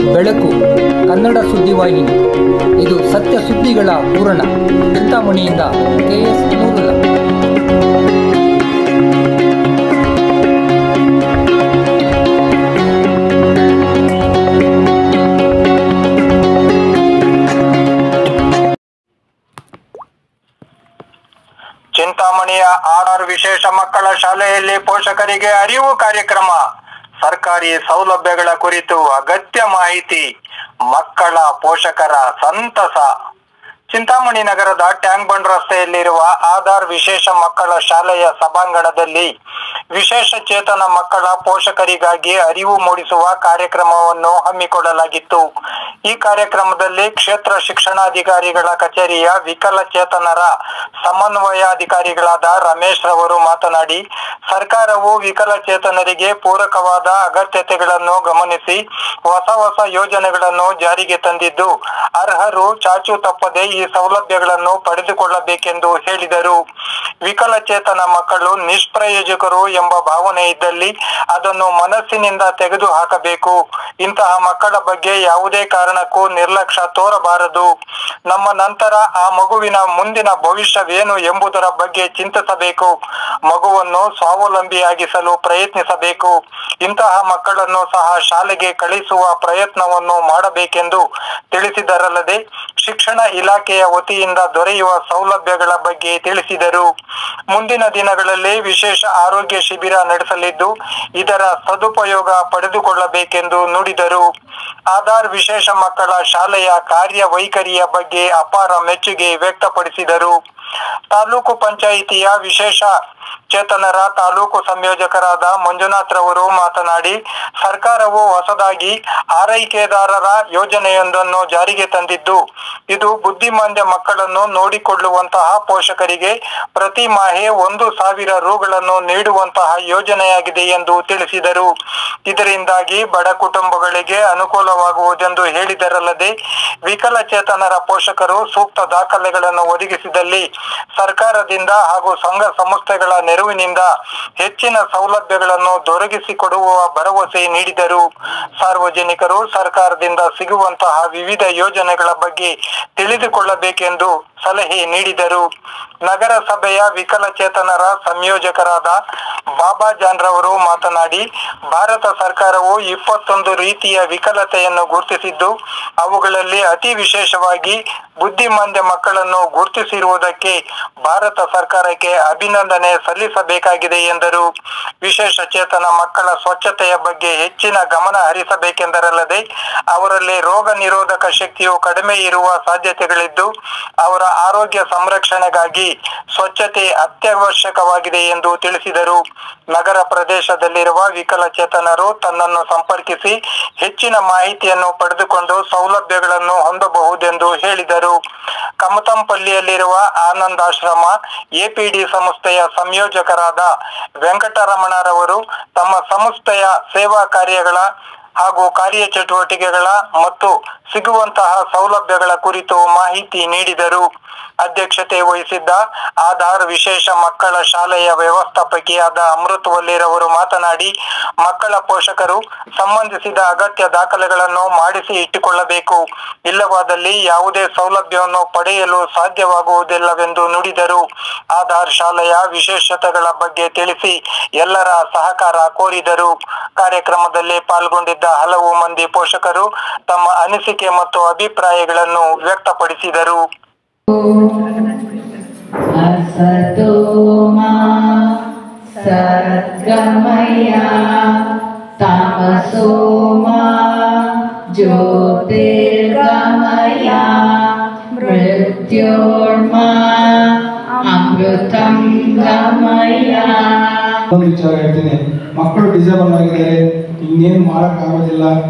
ಬೆಳಕು ಕನ್ನಡ ಸುದ್ದಿವಾಹಿನಿ. ಇದು ಸತ್ಯ ಸುದ್ದಿಗಳ ಪೂರಣ. ಚಿಂತಾಮಣಿಯಿಂದ KS ನೂರುಲ್ಲ. ಚಿಂತಾಮಣಿಯ ಆರ್ ವಿಶೇಷ ಮಕ್ಕಳ ಶಾಲೆಯಲ್ಲಿ ಪೋಷಕರಿಗೆ ಅರಿವು ಕಾರ್ಯಕ್ರಮ. ಸರ್ಕಾರಿ ಸೌಲಭ್ಯಗಳ ಕುರಿತು ಅಗತ್ಯ ಮಾಹಿತಿ. ಮಕ್ಕಳ ಪೋಷಕರ ಸಂತಸ. ಚಿಂತಾಮಣಿ ನಗರದ ಟ್ಯಾಂಕ್ ಬಂಡ್ ರಸ್ತೆಯಲ್ಲಿರುವ ಆಧಾರ್ ವಿಶೇಷ ಮಕ್ಕಳ ಶಾಲೆಯ ಸಭಾಂಗಣದಲ್ಲಿ ವಿಶೇಷ ಚೇತನ ಮಕ್ಕಳ ಪೋಷಕರಿಗಾಗಿ ಅರಿವು ಮೂಡಿಸುವ ಕಾರ್ಯಕ್ರಮವನ್ನು ಹಮ್ಮಿಕೊಳ್ಳಲಾಗಿತ್ತು. ಈ ಕಾರ್ಯಕ್ರಮದಲ್ಲಿ ಕ್ಷೇತ್ರ ಶಿಕ್ಷಣಾಧಿಕಾರಿಗಳ ಕಚೇರಿಯ ವಿಕಲಚೇತನರ ಸಮನ್ವಯಾಧಿಕಾರಿಗಳಾದ ರಮೇಶ್ ರವರು ಮಾತನಾಡಿ, ಸರ್ಕಾರವು ವಿಕಲಚೇತನರಿಗೆ ಪೂರಕವಾದ ಅಗತ್ಯತೆಗಳನ್ನು ಗಮನಿಸಿ ಹೊಸ ಯೋಜನೆಗಳನ್ನು ಜಾರಿಗೆ ತಂದಿದ್ದು, ಅರ್ಹರು ಚಾಚು ತಪ್ಪದೆ ಈ ಸೌಲಭ್ಯಗಳನ್ನು ಪಡೆದುಕೊಳ್ಳಬೇಕೆಂದು ಹೇಳಿದರು. ವಿಕಲಚೇತನ ಮಕ್ಕಳು ನಿಷ್ಪ್ರಯೋಜಕರು ಎಂಬ ಭಾವನೆ ಇದ್ದಲ್ಲಿ ಅದನ್ನು ಮನಸ್ಸಿನಿಂದ ತೆಗೆದು ಹಾಕಬೇಕು. ಇಂತಹ ಮಕ್ಕಳ ಬಗ್ಗೆ ಯಾವುದೇ ಕಾರಣಕ್ಕೂ ನಿರ್ಲಕ್ಷ್ಯ ತೋರಬಾರದು. ನಮ್ಮ ನಂತರ ಆ ಮಗುವಿನ ಮುಂದಿನ ಭವಿಷ್ಯವೇನು ಎಂಬುದರ ಬಗ್ಗೆ ಚಿಂತಿಸಬೇಕು. ಮಗುವನ್ನು ಸ್ವಾವಲಂಬಿಯಾಗಿಸಲು ಪ್ರಯತ್ನಿಸಬೇಕು. ಇಂತಹ ಮಕ್ಕಳನ್ನು ಸಹ ಶಾಲೆಗೆ ಕಳಿಸುವ ಪ್ರಯತ್ನವನ್ನು ಮಾಡಬೇಕೆಂದು ತಿಳಿಸಿದರಲ್ಲದೆ ಶಿಕ್ಷಣ ಇಲಾಖೆಯ ವತಿಯಿಂದ ದೊರೆಯುವ ಸೌಲಭ್ಯಗಳ ಬಗ್ಗೆ ತಿಳಿಸಿದರು. ಮುಂದಿನ ದಿನಗಳಲ್ಲಿ ವಿಶೇಷ ಆರೋಗ್ಯ ಶಿಬಿರ ನಡೆಸಲಿದ್ದು, ಇದರ ಸದುಪಯೋಗ ಪಡೆದುಕೊಳ್ಳಬೇಕೆಂದು ನುಡಿದರು. ಆಧಾರ್ ವಿಶೇಷ ಮಕ್ಕಳ ಶಾಲೆಯ ಕಾರ್ಯವೈಖರಿಯ ಬಗ್ಗೆ ಅಪಾರ ಮೆಚ್ಚುಗೆ ವ್ಯಕ್ತಪಡಿಸಿದರು. ತಾಲೂಕು ಪಂಚಾಯಿತಿಯ ವಿಶೇಷ ಚೇತನರ ತಾಲೂಕು ಸಂಯೋಜಕರಾದ ಮಂಜುನಾಥ್ ರವರು ಮಾತನಾಡಿ, ಸರ್ಕಾರವು ಹೊಸದಾಗಿ ಆರೈಕೆದಾರರ ಯೋಜನೆಯೊಂದನ್ನು ಜಾರಿಗೆ ತಂದಿದ್ದು, ಇದು ಬುದ್ಧಿಮಾಂದ್ಯ ಮಕ್ಕಳನ್ನು ನೋಡಿಕೊಳ್ಳುವಂತಹ ಪೋಷಕರಿಗೆ ಪ್ರತಿ ಮಾಹೆ 1,000 ರೂಗಳನ್ನು ನೀಡುವಂತಹ ಯೋಜನೆಯಾಗಿದೆ ಎಂದು ತಿಳಿಸಿದರು. ಇದರಿಂದಾಗಿ ಬಡ ಕುಟುಂಬಗಳಿಗೆ ಅನುಕೂಲವಾಗುವುದೆಂದು ಹೇಳಿದರಲ್ಲದೆ, ವಿಕಲಚೇತನರ ಪೋಷಕರು ಸೂಕ್ತ ದಾಖಲೆಗಳನ್ನು ಒದಗಿಸಿದಲ್ಲಿ ಸರ್ಕಾರದಿಂದ ಹಾಗೂ ಸಂಘ ಸಂಸ್ಥೆಗಳ ನೆರವಿನಿಂದ ಹೆಚ್ಚಿನ ಸೌಲಭ್ಯಗಳನ್ನು ದೊರಕಿಸಿಕೊಡುವ ಭರವಸೆ ನೀಡಿದರು. ಸಾರ್ವಜನಿಕರು ಸರ್ಕಾರದಿಂದ ಸಿಗುವಂತಹ ವಿವಿಧ ಯೋಜನೆಗಳ ಬಗ್ಗೆ ತಿಳಿದುಕೊಳ್ಳಬೇಕೆಂದು ಸಲಹೆ ನೀಡಿದರು. ನಗರಸಭೆಯ ವಿಕಲಚೇತನರ ಸಂಯೋಜಕರಾದ ಬಾಬಾ ಜಾನ್ ರವರು ಮಾತನಾಡಿ, ಭಾರತ ಸರ್ಕಾರವು 21 ರೀತಿಯ ವಿಕಲತೆಯನ್ನು ಗುರುತಿಸಿದ್ದು, ಅವುಗಳಲ್ಲಿ ಅತಿ ವಿಶೇಷವಾಗಿ ಬುದ್ಧಿಮಾಂದ್ಯ ಮಕ್ಕಳನ್ನು ಗುರುತಿಸಿರುವುದಕ್ಕೆ ಭಾರತ ಸರ್ಕಾರಕ್ಕೆ ಅಭಿನಂದನೆ ಸಲ್ಲಿಸಬೇಕಾಗಿದೆ ಎಂದರು. ವಿಶೇಷ ಚೇತನ ಮಕ್ಕಳ ಸ್ವಚ್ಛತೆಯ ಬಗ್ಗೆ ಹೆಚ್ಚಿನ ಗಮನ ಹರಿಸಬೇಕೆಂದರಲ್ಲದೆ, ಅವರಲ್ಲಿ ರೋಗ ನಿರೋಧಕ ಶಕ್ತಿಯು ಕಡಿಮೆ ಇರುವ ಸಾಧ್ಯತೆಗಳಿದ್ದು, ಅವರ ಆರೋಗ್ಯ ಸಂರಕ್ಷಣೆಗಾಗಿ ಸ್ವಚ್ಛತೆ ಅತ್ಯವಶ್ಯಕವಾಗಿದೆ ಎಂದು ತಿಳಿಸಿದರು. ನಗರ ಪ್ರದೇಶದಲ್ಲಿರುವ ವಿಕಲಚೇತನರು ತನ್ನನ್ನು ಸಂಪರ್ಕಿಸಿ ಹೆಚ್ಚಿನ ಮಾಹಿತಿಯನ್ನು ಪಡೆದುಕೊಂಡು ಸೌಲಭ್ಯಗಳನ್ನು ಹೊಂದಬಹುದೆಂದು ಹೇಳಿದರು. ಕಮತಂಪಲ್ಲಿಯಲ್ಲಿರುವ ಆನಂದಾಶ್ರಮ APD ಸಂಸ್ಥೆಯ ಸಂಯೋಜಕರಾದ ವೆಂಕಟರಮಣರವರು ತಮ್ಮ ಸಂಸ್ಥೆಯ ಸೇವಾ ಕಾರ್ಯಗಳ ಹಾಗೂ ಕಾರ್ಯಚಟುವಟಿಕೆಗಳ ಮತ್ತು ಸಿಗುವಂತಹ ಸೌಲಭ್ಯಗಳ ಕುರಿತು ಮಾಹಿತಿ ನೀಡಿದರು. ಅಧ್ಯಕ್ಷತೆ ವಹಿಸಿದ್ದ ಆಧಾರ್ ವಿಶೇಷ ಮಕ್ಕಳ ಶಾಲೆಯ ವ್ಯವಸ್ಥಾಪಕಿಯಾದ ಅಮೃತ್ ವಲ್ಲಿರವರು ಮಾತನಾಡಿ, ಮಕ್ಕಳ ಪೋಷಕರು ಸಂಬಂಧಿಸಿದ ಅಗತ್ಯ ದಾಖಲೆಗಳನ್ನು ಮಾಡಿಸಿ ಇಟ್ಟುಕೊಳ್ಳಬೇಕು. ಇಲ್ಲವಾದಲ್ಲಿ ಯಾವುದೇ ಸೌಲಭ್ಯವನ್ನು ಪಡೆಯಲು ಸಾಧ್ಯವಾಗುವುದಿಲ್ಲವೆಂದು ನುಡಿದರು. ಆಧಾರ್ ಶಾಲೆಯ ವಿಶೇಷತೆಗಳ ಬಗ್ಗೆ ತಿಳಿಸಿ ಎಲ್ಲರ ಸಹಕಾರ ಕೋರಿದರು. ಕಾರ್ಯಕ್ರಮದಲ್ಲಿ ಪಾಲ್ಗೊಂಡಿದ್ದ ಹಲವು ಮಂದಿ ಪೋಷಕರು ತಮ್ಮ ಅನಿಸಿಕೆ ಮತ್ತು ಅಭಿಪ್ರಾಯಗಳನ್ನು ವ್ಯಕ್ತಪಡಿಸಿದರು. ಅಸತೋಮಾ ಸದ್ಗಮಯ ತಾಮಸೋಮಾ ಜ್ಯೋತಿರ್ಗಮಯ ಮೃತ್ಯೋರ್ಮಾ ಅಮೃತಂ ಗಮಯ. ಒಂದು ವಿಚಾರ ಹೇಳ್ತೀನಿ, ಮಕ್ಕಳು ಡಿಸೇಬಲ್ ಆಗಿದ್ದಾರೆ, ಇನ್ನೇನು ಮಾಡೋಕ್ಕಾಗೋದಿಲ್ಲ,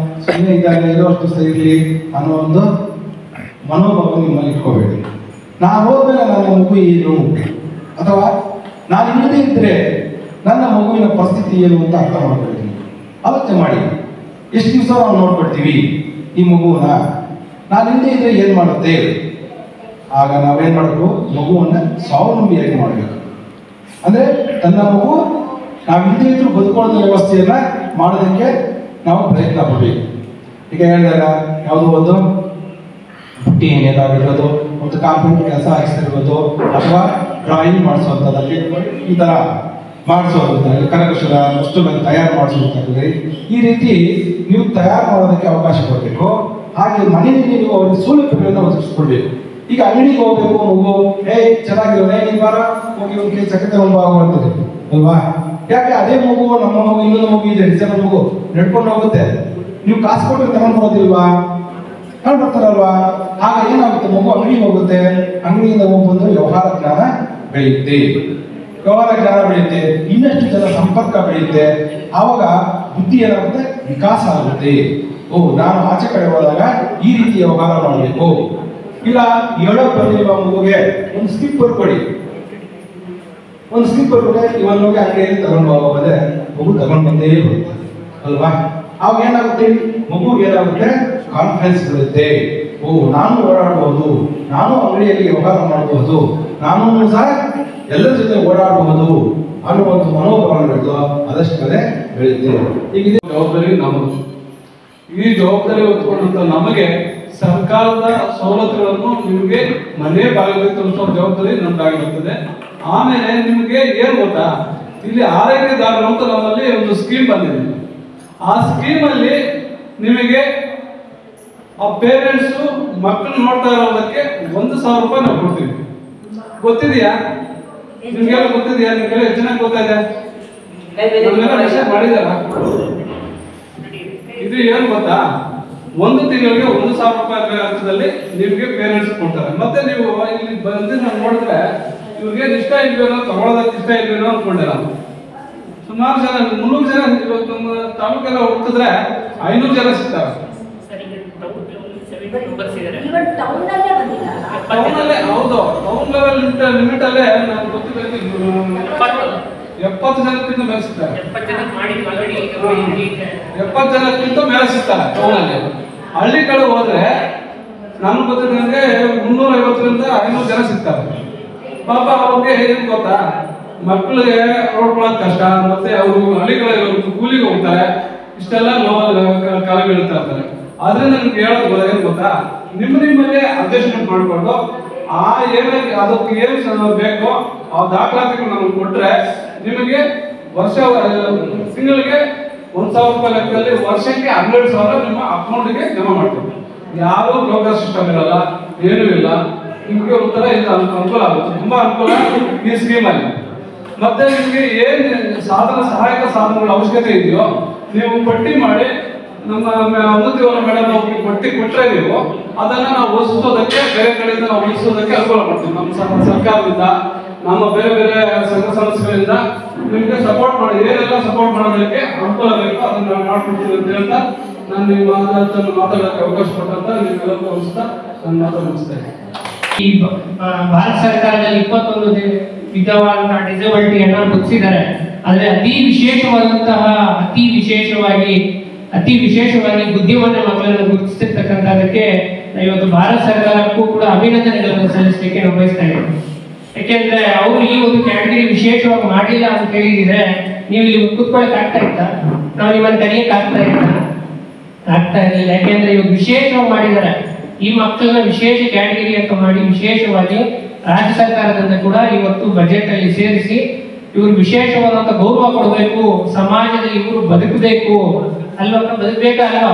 ಸುಮ್ಮನೆ ಇದ್ದಾರೆ, ಇರೋಷ್ಟು ಸರಿ ಅನ್ನೋ ಒಂದು ಮನೋಭಾವ ನಿಮ್ಮಲ್ಲಿ ಇಟ್ಕೋಬೇಡಿ. ನಾನು ಹೋದ್ಮೇಲೆ ನನ್ನ ಮಗು ಏನು, ಅಥವಾ ನಾನು ಇಲ್ಲದೇ ಇದ್ದರೆ ನನ್ನ ಮಗುವಿನ ಪರಿಸ್ಥಿತಿ ಏನು ಅಂತ ಅರ್ಥ ಮಾಡ್ಕೊಳ್ತೀನಿ. ಆಲೋಚನೆ ಮಾಡಿ, ಎಷ್ಟು ದಿವಸ ನಾವು ನೋಡ್ಕೊಳ್ತೀವಿ ಈ ಮಗುವನ್ನ, ನಾನು ಇಲ್ಲದೇ ಇದ್ದರೆ ಏನು ಮಾಡುತ್ತೆ? ಆಗ ನಾವೇನು ಮಾಡಬೇಕು, ಮಗುವನ್ನು ಸ್ವಾವಲಂಬಿಯಾಗಿ ಮಾಡಬೇಕು. ಅಂದರೆ ತನ್ನ ಮಗು ನಾವು ಇಲ್ಲದೇ ಇದ್ರೂ ಬದುಕೊಳ್ಳೋ ವ್ಯವಸ್ಥೆಯನ್ನು ಮಾಡೋದಕ್ಕೆ ನಾವು ಪ್ರಯತ್ನ ಪಡಬೇಕು. ಈಗ ಹೇಳಿದಾಗ ಯಾವುದೋ ಒಂದು ಬುಟ್ಟಿ ಏನೇನಾಗಿರ್ಬೋದು, ಒಂದು ಕಾಂಪೌಂಡ್ ಕೆಲಸ ಹಾಕಿಸಿರ್ಬೋದು, ಅಥವಾ ಡ್ರಾಯಿಂಗ್ ಮಾಡಿಸುವಂಥದ್ದಲ್ಲಿ ಈ ಥರ ಮಾಡಿಸುವಂಥದ್ದಲ್ಲಿ ಕರಕುಶಲ ವಸ್ತುಗಳನ್ನು ತಯಾರು ಮಾಡಿಸುವಂಥದ್ದಲ್ಲಿ ಈ ರೀತಿ ನೀವು ತಯಾರು ಮಾಡೋದಕ್ಕೆ ಅವಕಾಶ ಕೊಡಬೇಕು. ಹಾಗೆ ಮನೆಯಲ್ಲಿ ನೀವು ಅವರಿಗೆ ಸೌಲಭ್ಯಗಳನ್ನು ಒದಗಿಸ್ಕೊಳ್ಬೇಕು. ಈಗ ಅಂಗಡಿಗೆ ಹೋಗ್ಬೇಕು, ಮಗು ಚೆನ್ನಾಗಿರೋನೆ ನೀನು ಬಾರ ಹೋಗಿ ಒಂದು ಕೆ ಚಕ್ಕೆ ತಗೊಂಡು ಆಗುವಂಥದ್ದು ಅಲ್ವಾ? ಯಾಕೆ ಅದೇ ಮಗು ನಮ್ಮ ಮಗು ಇನ್ನೊಂದು ಮಗು ಇದೆ, ಡಿಸೇಬಲ್ ಮಗು ನಡ್ಕೊಂಡು ಹೋಗುತ್ತೆ, ನೀವು ಕಾಸು ಕೊಟ್ಟರೆ ತಗೊಂಡು ಬರೋದಿಲ್ವಾ? ತಗೊಂಡು ಬರ್ತಾರಲ್ವಾ? ಆಗ ಏನಾಗುತ್ತೆ, ಮಗು ಅಂಗಡಿಗೆ ಹೋಗುತ್ತೆ, ಅಂಗಡಿಯಿಂದ ಹೋಗಿ ಬಂದು ವ್ಯವಹಾರ ಜ್ಞಾನ ಬೆಳೆಯುತ್ತೆ, ಇನ್ನಷ್ಟು ಜನ ಸಂಪರ್ಕ ಬೆಳೆಯುತ್ತೆ. ಆವಾಗ ಬುದ್ಧಿ ಏನಾಗುತ್ತೆ, ವಿಕಾಸ ಆಗುತ್ತೆ. ನಾನು ಆಚೆ ಕಡೆ ಹೋದಾಗ ಈ ರೀತಿ ವ್ಯವಹಾರ ಮಾಡಬೇಕು. ಇಲ್ಲ ಹೇಳೋಕ್ ಬಂದಿರುವ ಮಗುಗೆ ಒಂದು ಸ್ಲಿಪ್ಪರ್ ಕೊಡಿ, ಒಂದು ಸ್ಲಿಪ್ಪರ್ ಕೊಟ್ಟೆ ಇವಾಗ ಹೋಗಿ ಅಂಗಡಿಯಲ್ಲಿ ತಗೊಂಡು ಹೋಗೋದೇ ಮಗು ತಗೊಂಡು ಬಂದೇ ಬರುತ್ತೆ ಅಲ್ವಾ? ಅವಾಗ ಏನಾಗುತ್ತೆ, ಮಗುಗೆ ಏನಾಗುತ್ತೆ, ಕಾನ್ಫಿಡೆನ್ಸ್ ಬರುತ್ತೆ. ನಾನು ಓಡಾಡಬಹುದು, ನಾನು ಅಂಗಡಿಯಲ್ಲಿ ವ್ಯವಹಾರ ಮಾಡಬಹುದು, ನಾನು ಸಹ ಎಲ್ಲರ ಜೊತೆ ಓಡಾಡಬಹುದು ಅನ್ನುವಂಥ ಮನೋಭಾವನೆಗಳು ಅದಷ್ಟು ಕಡೆ ಬೆಳೆಯುತ್ತೆ. ಈಗ ಜವಾಬ್ದಾರಿ ನಮ್ಮದು. ಈ ಜವಾಬ್ದಾರಿ ಹೊತ್ಕೊಂಡಂತ ನಮಗೆ ಸರ್ಕಾರದ ಸವಲತ್ತುಗಳನ್ನು ನಿಮಗೆ ಮನೆ ಬಾಗಿಲಿಗೆ ತಲುಪಿಸುವ ಜವಾಬ್ದಾರಿ ನಮ್ದಾಗಿರುತ್ತದೆ. ಆಮೇಲೆ ನಿಮಗೆ ಏನ್ ಗೊತ್ತಾ, ಇಲ್ಲಿ ಆರೈಕೆದಾರರು ಅಂತ ನಮ್ಮಲ್ಲಿ ಒಂದು ಸ್ಕೀಮ್ ಬಂದಿದೆ. ಆ ಸ್ಕೀಮಲ್ಲಿ ನಿಮಗೆ ಆ ಪೇರೆಂಟ್ಸು ಮಕ್ಕಳು ನೋಡ್ತಾ ಇರೋದಕ್ಕೆ 1,000 ರೂಪಾಯಿ ನಾವು ಕೊಡ್ತೀವಿ. ಗೊತ್ತಿದೆಯಾ ನಿಮ್ಗೆಲ್ಲ? ಗೊತ್ತಿದೆಯಾ? ನಿಮ್ಗೆಲ್ಲ ಎಷ್ಟು ಚೆನ್ನಾಗಿ ಗೊತ್ತಾಯಿದೆ? ನಮ್ಗೆಲ್ಲ ಮೆಸೇಜ್ ಮಾಡಿದಾರ? ಇದು ಏನು ಗೊತ್ತಾ, 1 ತಿಂಗಳಿಗೆ 1,000 ರೂಪಾಯಿ ಅರ್ಥದಲ್ಲಿ ನಿಮಗೆ ಪೇರೆಂಟ್ಸ್ ಕೊಡ್ತಾರೆ. ಮತ್ತೆ ನೀವು ಇಲ್ಲಿ ಬಂದು ನಾವು ನೋಡಿದ್ರೆ ಇವ್ರಿಗೆ ಇಷ್ಟ ಇಲ್ವೇನೋ, ತಗೊಳ್ಳೋದಕ್ಕೆ ಇಷ್ಟ ಇಲ್ವೇನೋ ಅನ್ಕೊಂಡೆ ನಾವು. ಸುಮಾರು ಜನ 300 ಜನ ಇವತ್ತು ನಮ್ಮ ತಾಲೂಕೆಲ್ಲ ಹುಡುಕಿದ್ರೆ 500 ಜನ ಸಿಗ್ತಾರೆ. ಟೌನಲ್ಲೇ ಹೌದು, ಟೌನ್ ಲೆವೆಲ್ ಲಿಮಿಟ್ ಅಲ್ಲೇ ನಾವು ಗೊತ್ತಿಲ್ಲ 70 ಜನಕ್ಕಿಂತ ಮೇಲೆ ಸಿಗ್ತಾರೆ. 70 ಜನಕ್ಕಿಂತ ಮೇಲೆ ಸಿಗ್ತಾರೆ ಟೌನಲ್ಲಿ. ಹಳ್ಳಿ ಕಡೆ ಹೋದ್ರೆ ನಮ್ಗೆ ಗೊತ್ತಿದ್ದಂಗೆ 350ರಿಂದ 500 ಜನ ಸಿಗ್ತಾರೆ. ಪಾಪ ಅವ್ರಿಗೆ ಏನ್ ಗೊತ್ತಾ, ಮಕ್ಕಳಿಗೆ ನೋಡ್ಕೊಳ್ಳೋದು ಕಷ್ಟ, ಮತ್ತೆ ಅವರು ಹಳ್ಳಿಗಳಿಗೆ ಕೂಲಿಗೆ ಹೋಗ್ತಾರೆ, ಇಷ್ಟೆಲ್ಲ ಕಾಲ ಬೀಳ್ತಾ ಇರ್ತಾರೆ. ಆದ್ರಿಂದ ನಿಮ್ಗೆ ಹೇಳೋದು ಏನ್ ಗೊತ್ತಾ, ನಿಮ್ಮಲ್ಲೇ ಅಡ್ಜಸ್ಟ್ಮೆಂಟ್ ಮಾಡಿಕೊಂಡು ಏನಾಗಿ ಅದಕ್ಕೆ ಏನು ಬೇಕೋ ಆ ದಾಖಲಾತಿಗಳು ನಮ್ಗೆ ಕೊಟ್ರೆ ನಿಮಗೆ ವರ್ಷ ತಿಂಗಳಿಗೆ 1,000 ರೂಪಾಯಿ ಲೆಕ್ಕದಲ್ಲಿ ವರ್ಷಕ್ಕೆ 12,000 ನಿಮ್ಮ ಅಕೌಂಟ್ಗೆ ಜಮಾ ಮಾಡ್ತೀವಿ. ಯಾರು ಬ್ರೋಕರ್ ಸಿಸ್ಟಮ್ ಇರಲ್ಲ, ಏನೂ ಇಲ್ಲ. ನಿಮಗೆ ಒಂಥರ ಇದು ಅನುಕೂಲ ಆಗುತ್ತೆ, ತುಂಬಾ ಅನುಕೂಲ ಈ ಸ್ಕೀಮಲ್ಲಿ. ಮತ್ತೆ ನಿಮಗೆ ಏನು ಸಹಾಯಕ ಸಾಧನಗಳ ಅವಶ್ಯಕತೆ ಇದೆಯೋ ನೀವು ಪಟ್ಟಿ ಮಾಡಿ ನಮ್ಮ ಅನುಮತಿಯವರ ಮೇಡಮ್ ಅವ್ರಿಗೆ ಪಟ್ಟಿ ಕೊಟ್ಟರೆ ನೀವು ಅದನ್ನ ನಾವು ಉಳಿಸೋದಕ್ಕೆ, ಬೇರೆ ಕಡೆಯಿಂದ ನಾವು ಉಳಿಸೋದಕ್ಕೆ ಅನುಕೂಲ ಮಾಡ್ತೀವಿ. ನಮ್ಮ ಸರ್ಕಾರದಿಂದ, ನಮ್ಮ ಬೇರೆ ಬೇರೆ ಸಂಘ ಸಂಸ್ಥೆಗಳಿಂದ ನಿಮಗೆ ಸಪೋರ್ಟ್ ಮಾಡಿ, ಏನೆಲ್ಲ ಸಪೋರ್ಟ್ ಮಾಡೋದಕ್ಕೆ ಅನುಕೂಲ ಬೇಕು ಅದನ್ನ ನಾವು ಮಾಡ್ಕೊಡ್ತೀವಿ ಅಂತ ಹೇಳ್ತಾ ನಾನು ನಿಮ್ಮ ಮಾತಾಡೋಕ್ಕೆ ಅವಕಾಶ ಕೊಟ್ಟಂತ ನಿಮ್ಗೆಲ್ಲರಿಗೂ ಅನಿಸ್ತಾ ನಾನು ಮಾತಾಡ್ತೇನೆ. ಈ ಭಾರತ ಸರ್ಕಾರದಲ್ಲಿ 21 ವಿಧವಾದಂತಹ ಡಿಸಬಿಲಿಟಿಯನ್ನ ಗುರುತಿಸಿದ್ದಾರೆ. ಆದರೆ ಅತಿ ವಿಶೇಷವಾಗಿ ಬುದ್ಧಿಮಾನ ಮಕ್ಕಳನ್ನು ಗುರುತಿಸಿರ್ತಕ್ಕಂಥದಕ್ಕೆ ಇವತ್ತು ಭಾರತ ಸರ್ಕಾರಕ್ಕೂ ಕೂಡ ಅಭಿನಂದನೆಗಳನ್ನು ಸಲ್ಲಿಸಲಿಕ್ಕೆ ನಾವು ಬಯಸ್ತಾ ಇದ್ದೀವಿ. ಯಾಕೆಂದ್ರೆ ಅವರು ಈ ಒಂದು ಕ್ಯಾಟಗರಿ ವಿಶೇಷವಾಗಿ ಮಾಡಿಲ್ಲ ಅಂತ ಹೇಳಿದ್ರೆ ನೀವು ಇಲ್ಲಿ ಕೂತ್ಕೊಳ್ಳಕ್ಕೆ ಆಗ್ತಾ ಇತ್ತಾ? ನಾವು ನಿಮ್ಮನ್ನು ಕರೆಯಕ್ಕೆ ಆಗ್ತಾ ಇರಲಿಲ್ಲ. ಯಾಕೆಂದ್ರೆ ಇವಾಗ ವಿಶೇಷವಾಗಿ ಮಾಡಿದ್ದಾರೆ. ಈ ಮಕ್ಕಳನ್ನ ವಿಶೇಷ ಕ್ಯಾಟಗರಿ ಅಂತ ಮಾಡಿ ವಿಶೇಷವಾಗಿ ರಾಜ್ಯ ಸರ್ಕಾರದಿಂದ ಕೂಡ ಇವತ್ತು ಬಜೆಟ್ ಅಲ್ಲಿ ಸೇರಿಸಿ ಇವರು ವಿಶೇಷವಾದಂತ ಗೌರವ ಕೊಡಬೇಕು, ಸಮಾಜದಲ್ಲಿ ಇವರು ಬದುಕಬೇಕು ಅಲ್ವಾ, ಬದುಕಬೇಕಲ್ವಾ?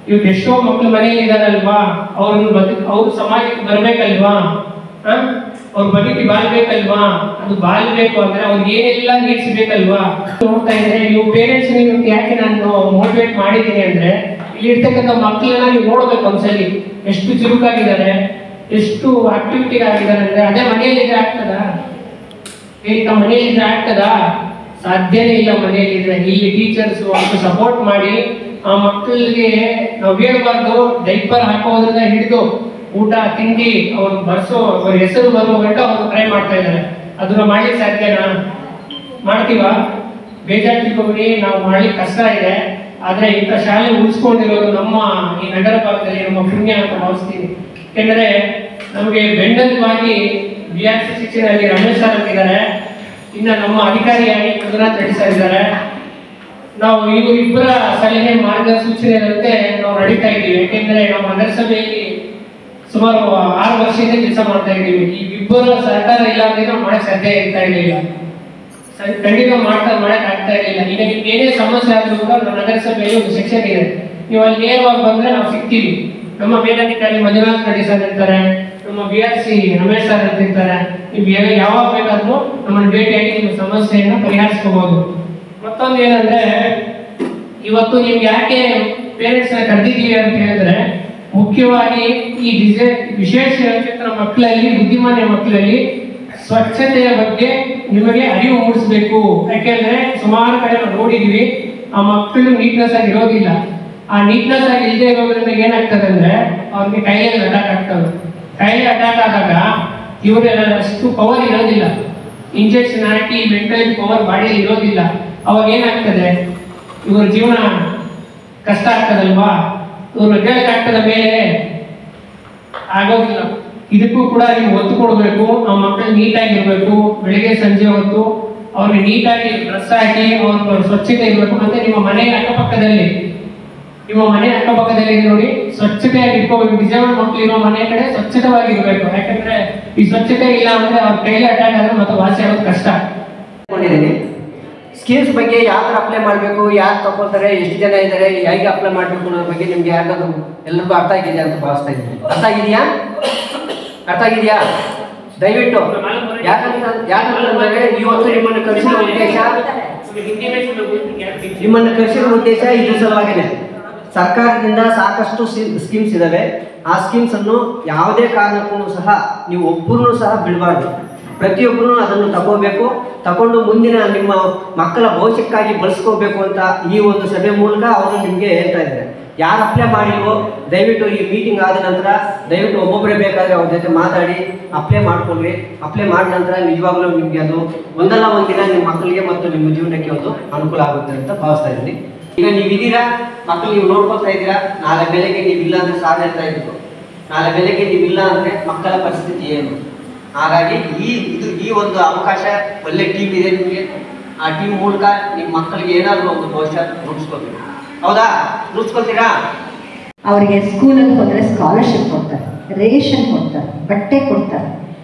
ಇವತ್ತು ಎಷ್ಟೋ ಮಕ್ಕಳು ಮನೆಯಲ್ಲಿ ಇದಾರಲ್ವಾ, ಅವ್ರು ಸಮಾಜಕ್ಕೆ ಬರ್ಬೇಕಲ್ವಾ, ಅವ್ರ ಬದುಕಿ ಬಾಳ್ಬೇಕಲ್ವಾ? ಅದು ಬಾಳ್ಬೇಕು ಅಂದ್ರೆ ಅವ್ರಿಗೆ ಏನೆಲ್ಲ ನೀಡ್ಸ್ಬೇಕಲ್ವಾ? ನೋಡ್ತಾ ಇದ್ರೆ ನೀವು ಪೇರೆಂಟ್ಸ್ ಯಾಕೆ ನಾನು ಮೋಟಿವೇಟ್ ಮಾಡಿದ್ದೀನಿ ಅಂದ್ರೆ ಇಲ್ಲಿ ಇರ್ತಕ್ಕಂಥ ಮಕ್ಕಳನ್ನ ನೀವು ನೋಡ್ಬೇಕು ಒಂದ್ಸಲಿ, ಎಷ್ಟು ಚುರುಕಾಗಿದ್ದಾರೆ, ಎಷ್ಟು ಆಕ್ಟಿವಿಟಿ ಆಗಿದ್ದಾರೆ ಅಂದ್ರೆ ಅದೇ ಮನೆಯಲ್ಲಿದ್ರೆ ಆಗ್ತದಾ? ಮನೆಯಲ್ಲಿದ್ರೆ ಆಗ್ತದಾ? ಸಾಧ್ಯನೇ ಇಲ್ಲ. ಮನೆಯಲ್ಲಿದ್ರೆ ಇಲ್ಲಿ ಟೀಚರ್ಸ್ ಅವ್ರಿಗೆ ಸಪೋರ್ಟ್ ಮಾಡಿ ಆ ಮಕ್ಕಳಿಗೆ ನಾವು ಹೇಳ್ಬಾರ್ದು, ಡೈಪರ್ ಹಾಕೋದ್ರಿಂದ ಹಿಡಿದು ಊಟ ತಿಂಡಿ ಅವ್ರು ಬರ್ಸೋ, ಅವ್ರ ಹೆಸರು ಬರುವವರೆಗೂ ಅವ್ರು ಟ್ರೈ ಮಾಡ್ತಾ ಇದ್ದಾರೆ. ಅದನ್ನ ಮಾಡ್ಲಿಕ್ಕೆ ಸಾಧ್ಯನಾ? ಮಾಡ್ತೀವಾ? ಬೇಜಾರು ತಿಳ್ಕೊಂಡ್ರಿ, ನಾವು ಮಾಡ್ಲಿಕ್ಕೆ ಕಷ್ಟ ಇದೆ. ಆದ್ರೆ ಇಂಥ ಶಾಲೆ ಉಳಿಸ್ಕೊಂಡಿರೋದು ನಮ್ಮ ಈ ನಗರ ಭಾಗದಲ್ಲಿ ನಮ್ಮ ಪುಣ್ಯ ಅಂತ ಭಾವಿಸ್ತೀನಿ. ಯಾಕೆಂದ್ರೆ ನಮಗೆ ಬೆಂಬಲವಾಗಿ BRC ಶಿಕ್ಷಣದಲ್ಲಿ ರಮೇಶ್ ಸರ್ ಅಂತಿದ್ದಾರೆ, ಇನ್ನು ನಮ್ಮ ಅಧಿಕಾರಿಯಾಗಿ ಮಂಜುನಾಥ್ ರೆಡ್ಡಿ ಸರ್ ಇದ್ದಾರೆ, ನಾವು ಇವರಿಬ್ಬರ ಸಲಹೆ ಮಾರ್ಗಸೂಚನೆಯಂತೆ ನಾವು ನಡೀತಾ ಇದ್ದೀವಿ. ಯಾಕೆಂದ್ರೆ ನಾವು ನಗರಸಭೆಯಲ್ಲಿ ಸುಮಾರು 6 ವರ್ಷದಿಂದ ಕೆಲಸ ಮಾಡ್ತಾ ಇದ್ದೀವಿ. ಈ ಇಬ್ಬರ ಸಹಕಾರ ಇಲ್ಲ ಅಂದ್ರೆ ನಾವು ಮಾಡಕ್ ಸಾಧ್ಯ ಇರ್ತಾ ಇರಲಿಲ್ಲ, ಖಂಡಿತ ಮಾಡಕ್ ಆಗ್ತಾ ಇರಲಿಲ್ಲ. ಈಗ ನಿಮ್ಗೆ ಏನೇ ಸಮಸ್ಯೆ ಆದ್ರೂ ಕೂಡ ನಮ್ಮ ನಗರಸಭೆಯಲ್ಲಿ ಒಂದು ಸೆಕ್ಷನ್ ಇದೆ, ನೀವು ಅಲ್ಲಿ ನೇರವಾಗಿ ಬಂದ್ರೆ ನಾವು ಸಿಗ್ತೀವಿ. ನಮ್ಮ ಮೇಲಧಿಕಾರಿ ಮಂಜುನಾಥ್ ರೆಡ್ಡಿ ಸರ್ ಇರ್ತಾರೆ, ನಮ್ಮ BRC ರಮೇಶ್ ಸರ್ ಅಂತ ಇರ್ತಾರೆ. ನೀವು ಯಾವಾಗ ಬೇಕಾದ್ರೂ ನಮ್ಮನ್ನು ಭೇಟಿಯಾಗಿ ನಿಮ್ಮ ಸಮಸ್ಯೆಯನ್ನು ಪರಿಹರಿಸ್ಕೋಬಹುದು. ಮತ್ತೊಂದು ಏನಂದ್ರೆ, ಇವತ್ತು ನಿಮ್ಗೆ ಯಾಕೆ ಪೇರೆಂಟ್ಸ್ ಕರೆದಿದ್ದೀವಿ ಅಂತ ಹೇಳಿದ್ರೆ, ಮುಖ್ಯವಾಗಿ ಈ ವಿಶೇಷ ಚೇತನ ಮಕ್ಕಳಲ್ಲಿ, ಬುದ್ಧಿಮಾನ್ಯ ಮಕ್ಕಳಲ್ಲಿ ಸ್ವಚ್ಛತೆಯ ಬಗ್ಗೆ ನಿಮಗೆ ಅರಿವು ಮೂಡಿಸಬೇಕು. ಯಾಕೆಂದ್ರೆ ಸುಮಾರು ಕಡೆ ನಾವು ನೋಡಿದೀವಿ, ಆ ಮಕ್ಕಳು ನೀಟ್ನೆಸ್ ಆಗಿ ಇರೋದಿಲ್ಲ. ಆ ನೀಟ್ನೆಸ್ ಆಗಿ ಇಲ್ಲದೆ ಇರೋದ್ರಿಂದ ಏನಾಗ್ತದೆ ಅಂದ್ರೆ ಅವ್ರಿಗೆ ಕಾಯಿಲೆ ಅಟ್ಯಾಕ್ ಆಗ್ತವೆ. ಕಾಯಿಲೆ ಅಟ್ಯಾಕ್ ಆದಾಗ ಇವರೆಲ್ಲ ಅಷ್ಟು ಪವರ್ ಇರೋದಿಲ್ಲ, ಇಂಜೆಕ್ಷನ್ ಹಾಕಿ ಮೆಂಟಲ್ ಪವರ್ ಬಾಡಿಯಲ್ಲಿ ಇರೋದಿಲ್ಲ. ಅವಾಗ ಏನಾಗ್ತದೆ, ಇವ್ರ ಜೀವನ ಕಷ್ಟ ಆಗ್ತದಲ್ವಾ, ಇವ್ರ ಆಗ್ತದ ಮೇಲೆ ಆಗೋದಿಲ್ಲ. ಇದಕ್ಕೂ ಕೂಡ ನೀವು ಒತ್ತು ಕೊಡಬೇಕು. ಆ ಮಕ್ಕಳು ನೀಟಾಗಿರ್ಬೇಕು, ಬೆಳಿಗ್ಗೆ ಸಂಜೆ ಹೊತ್ತು ಅವ್ರಿಗೆ ನೀಟಾಗಿ ಡ್ರೆಸ್ ಹಾಕಿ ಅವ್ರ ಸ್ವಚ್ಛತೆ ಇರಬೇಕು. ಮತ್ತೆ ನಿಮ್ಮ ಮನೆ ಅಕ್ಕಪಕ್ಕದಲ್ಲಿ ನೋಡಿ ಸ್ವಚ್ಛತೆಯಾಗಿ ಇಟ್ಕೋಬೇಕು. ನಿಜವಾದ ಮಕ್ಕಳು ಇರೋ ಮನೆ ಕಡೆ ಸ್ವಚ್ಛತವಾಗಿರ್ಬೇಕು. ಯಾಕಂದ್ರೆ ಈ ಸ್ವಚ್ಛತೆ ಇಲ್ಲ ಅಂದ್ರೆ ಅವ್ರ ಕೈಲಿ ಅಟ್ಯಾಕ್ ಆದ್ರೆ ಮತ್ತೆ ವಾಸಿ ಆಗೋದು ಕಷ್ಟ. ಸ್ಕೀಮ್ಸ್ ಬಗ್ಗೆ ಯಾವ ಥರ ಅಪ್ಲೈ ಮಾಡಬೇಕು, ಯಾರು ತಗೊಳ್ತಾರೆ, ಎಷ್ಟು ಜನ ಇದ್ದಾರೆ, ಹೇಗೆ ಅಪ್ಲೈ ಮಾಡಬೇಕು ಅನ್ನೋ ಬಗ್ಗೆ ನಿಮ್ಗೆ ಯಾರಿಗಾದ್ರೂ ಎಲ್ಲರಿಗೂ ಅರ್ಥ ಆಗಿದೆ ಅಂತ ಭಾವಿಸ್ತಾ ಇದ್ದೀನಿ. ಅರ್ಥ ಆಗಿದೆಯಾ? ದಯವಿಟ್ಟು ಯಾಕಂತಂದ್ರೆ ಇವತ್ತು ನಿಮ್ಮನ್ನು ಕರೆಸಿರೋ ಉದ್ದೇಶ ಇದ್ರ ಸಲುವಾಗಿದೆ. ಸರ್ಕಾರದಿಂದ ಸಾಕಷ್ಟು ಸ್ಕೀಮ್ಸ್ ಇದ್ದಾವೆ. ಆ ಸ್ಕೀಮ್ಸ್ ಅನ್ನು ಯಾವುದೇ ಕಾರಣಕ್ಕೂ ಸಹ ನೀವು ಒಬ್ಬರೂ ಸಹ ಬಿಡಬಾರ್ದು. ಪ್ರತಿಯೊಬ್ಬರೂ ಅದನ್ನು ತಗೊಂಡು ಮುಂದಿನ ನಿಮ್ಮ ಮಕ್ಕಳ ಭವಿಷ್ಯಕ್ಕಾಗಿ ಬಳಸ್ಕೋಬೇಕು ಅಂತ ಈ ಒಂದು ಸಭೆ ಮೂಲಕ ಅವರು ನಿಮಗೆ ಹೇಳ್ತಾ ಇದ್ದಾರೆ. ಯಾರು ಅಪ್ಲೈ ಮಾಡಿಲ್ವೋ ದಯವಿಟ್ಟು ಈ ಮೀಟಿಂಗ್ ಆದ ನಂತರ ದಯವಿಟ್ಟು ಒಬ್ಬೊಬ್ಬರೇ ಬೇಕಾದರೆ ಅವ್ರ ಜೊತೆ ಮಾತಾಡಿ ಅಪ್ಲೈ ಮಾಡ್ಕೊಳ್ರಿ. ಅಪ್ಲೈ ಮಾಡಿದ ನಂತರ ನಿಜವಾಗ್ಲೂ ನಿಮಗೆ ಅದು ಒಂದಲ್ಲ ಒಂದಿನ ನಿಮ್ಮ ಮಕ್ಕಳಿಗೆ ಮತ್ತು ನಿಮ್ಮ ಜೀವನಕ್ಕೆ ಒಂದು ಅನುಕೂಲ ಆಗುತ್ತೆ ಅಂತ ಭಾವಿಸ್ತಾ ಇದ್ದೀನಿ. ಈಗ ನೀವಿದ್ದೀರಾ, ಮಕ್ಕಳು ನೀವು ನೋಡ್ಕೊಳ್ತಾ ಇದ್ದೀರಾ. ನಾಳೆ ಬೆಳಗ್ಗೆ ನೀವಿಲ್ಲ ಅಂದರೆ ಸಾರ್ ಹೇಳ್ತಾ ಇದ್ರು, ನಾಳೆ ಬೆಳಗ್ಗೆ ನೀವಿಲ್ಲ ಅಂದರೆ ಮಕ್ಕಳ ಪರಿಸ್ಥಿತಿ ಏನು? ಹಾಗಾಗಿ ಈ ಒಂದು ಅವಕಾಶ, ಒಳ್ಳೆ ಟೀಮ್ ಇದೆ ನಿಮಗೆ. ಆ ಟೀಮ್ ಮೂಲಕ ನಿಮ್ಮ ಮಕ್ಕಳಿಗೆ ಏನಾದರೂ ಒಂದು ಭವಿಷ್ಯ ರೂಪಿಸ್ಕೋಬೇಕು. ಹೌದಾ? ರೂಪಿಸ್ಕೊಳ್ತೀರಾ? ಅವರಿಗೆ ಸ್ಕೂಲಲ್ಲಿ ಹೋದರೆ ಸ್ಕಾಲರ್ಶಿಪ್ ಕೊಡ್ತಾರೆ, ರೇಷನ್ ಕೊಡ್ತಾರೆ, ಬಟ್ಟೆ ಕೊಡ್ತಾರೆ.